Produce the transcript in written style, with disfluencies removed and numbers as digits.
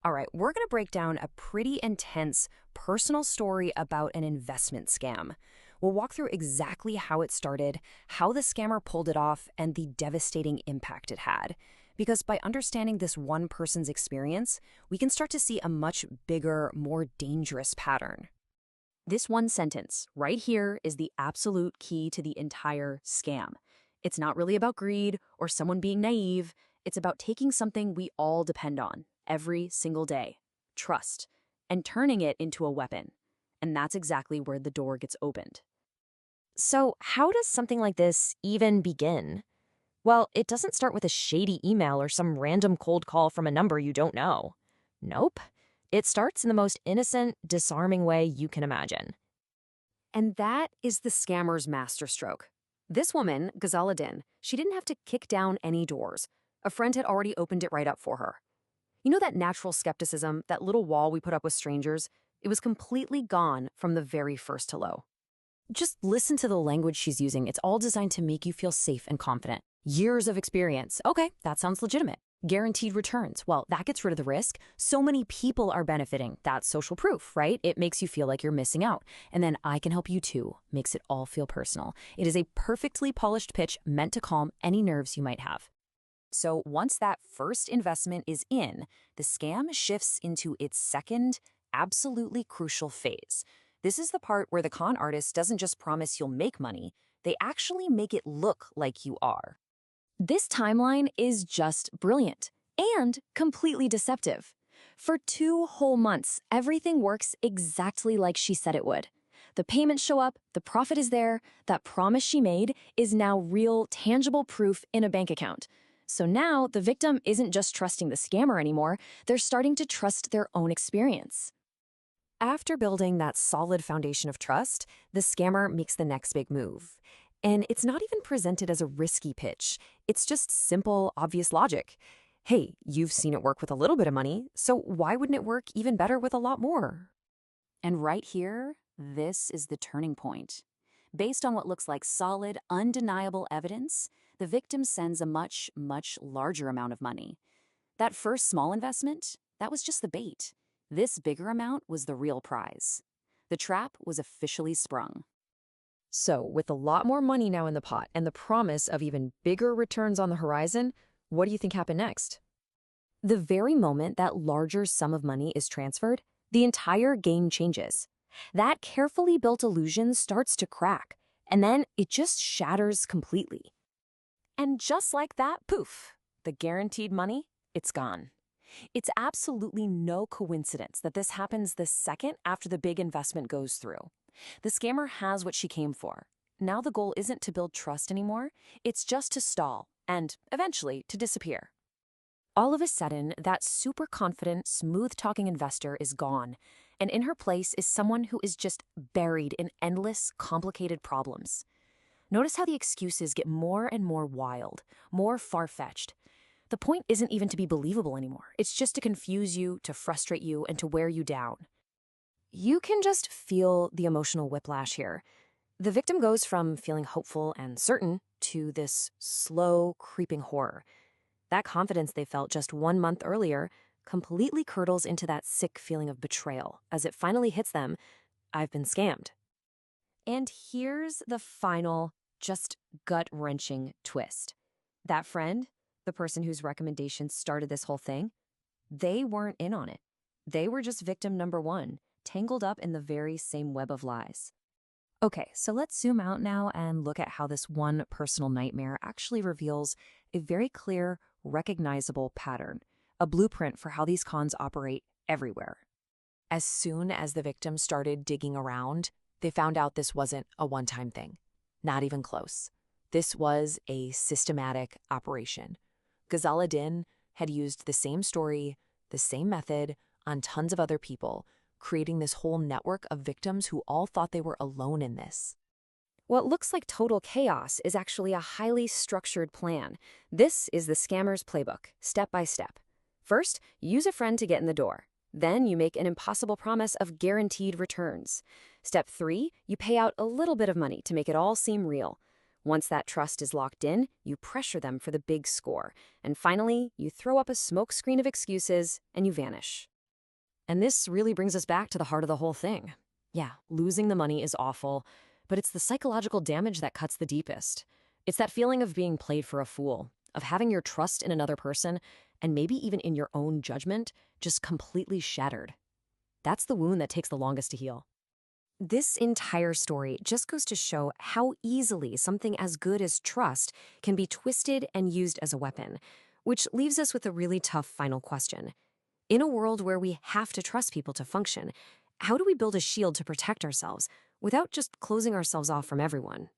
All right, we're going to break down a pretty intense personal story about an investment scam. We'll walk through exactly how it started, how the scammer pulled it off, and the devastating impact it had. Because by understanding this one person's experience, we can start to see a much bigger, more dangerous pattern. This one sentence right here is the absolute key to the entire scam. It's not really about greed or someone being naive. It's about taking something we all depend on every single day, trust, and turning it into a weapon. And that's exactly where the door gets opened. So, how does something like this even begin? Well, it doesn't start with a shady email or some random cold call from a number you don't know. Nope. It starts in the most innocent, disarming way you can imagine. And that is the scammer's masterstroke. This woman, Ghazala Din, she didn't have to kick down any doors. A friend had already opened it right up for her. You know that natural skepticism, that little wall we put up with strangers? It was completely gone from the very first hello. Just listen to the language she's using. It's all designed to make you feel safe and confident. Years of experience. Okay, that sounds legitimate. Guaranteed returns. Well, that gets rid of the risk. So many people are benefiting. That's social proof, right? It makes you feel like you're missing out. And then I can help you too. Makes it all feel personal. It is a perfectly polished pitch meant to calm any nerves you might have. So once that first investment is in, the scam shifts into its second, absolutely crucial phase. This is the part where the con artist doesn't just promise you'll make money, they actually make it look like you are. This timeline is just brilliant and completely deceptive. For 2 whole months, everything works exactly like she said it would. The payments show up, the profit is there, that promise she made is now real, tangible proof in a bank account. So now the victim isn't just trusting the scammer anymore, they're starting to trust their own experience. After building that solid foundation of trust, the scammer makes the next big move. And it's not even presented as a risky pitch. It's just simple, obvious logic. Hey, you've seen it work with a little bit of money, so why wouldn't it work even better with a lot more? And right here, this is the turning point. Based on what looks like solid, undeniable evidence, the victim sends a much, much larger amount of money. That first small investment, that was just the bait. This bigger amount was the real prize. The trap was officially sprung. So, with a lot more money now in the pot and the promise of even bigger returns on the horizon, what do you think happened next? The very moment that larger sum of money is transferred, the entire game changes. That carefully built illusion starts to crack, and then it just shatters completely. And just like that, poof, the guaranteed money, it's gone. It's absolutely no coincidence that this happens the second after the big investment goes through. The scammer has what she came for. Now the goal isn't to build trust anymore, it's just to stall and, eventually, to disappear. All of a sudden, that super confident, smooth-talking investor is gone, and in her place is someone who is just buried in endless, complicated problems. Notice how the excuses get more and more wild, more far-fetched. The point isn't even to be believable anymore. It's just to confuse you, to frustrate you, and to wear you down. You can just feel the emotional whiplash here. The victim goes from feeling hopeful and certain to this slow, creeping horror. That confidence they felt just 1 month earlier completely curdles into that sick feeling of betrayal as it finally hits them, I've been scammed. And here's the final, just gut-wrenching twist. That friend, the person whose recommendation started this whole thing, they weren't in on it. They were just victim number 1, tangled up in the very same web of lies. Okay, so let's zoom out now and look at how this one personal nightmare actually reveals a very clear, recognizable pattern, a blueprint for how these cons operate everywhere. As soon as the victim started digging around, they found out this wasn't a one-time thing. Not even close. This was a systematic operation. Ghazala Din had used the same story, the same method, on tons of other people, creating this whole network of victims who all thought they were alone in this. What looks like total chaos is actually a highly structured plan. This is the scammer's playbook, step by step. First, use a friend to get in the door. Then you make an impossible promise of guaranteed returns. Step 3, you pay out a little bit of money to make it all seem real. Once that trust is locked in, you pressure them for the big score. And finally, you throw up a smokescreen of excuses and you vanish. And this really brings us back to the heart of the whole thing. Yeah, losing the money is awful, but it's the psychological damage that cuts the deepest. It's that feeling of being played for a fool, of having your trust in another person, and maybe even in your own judgment, just completely shattered. That's the wound that takes the longest to heal. This entire story just goes to show how easily something as good as trust can be twisted and used as a weapon, which leaves us with a really tough final question. In a world where we have to trust people to function, how do we build a shield to protect ourselves without just closing ourselves off from everyone?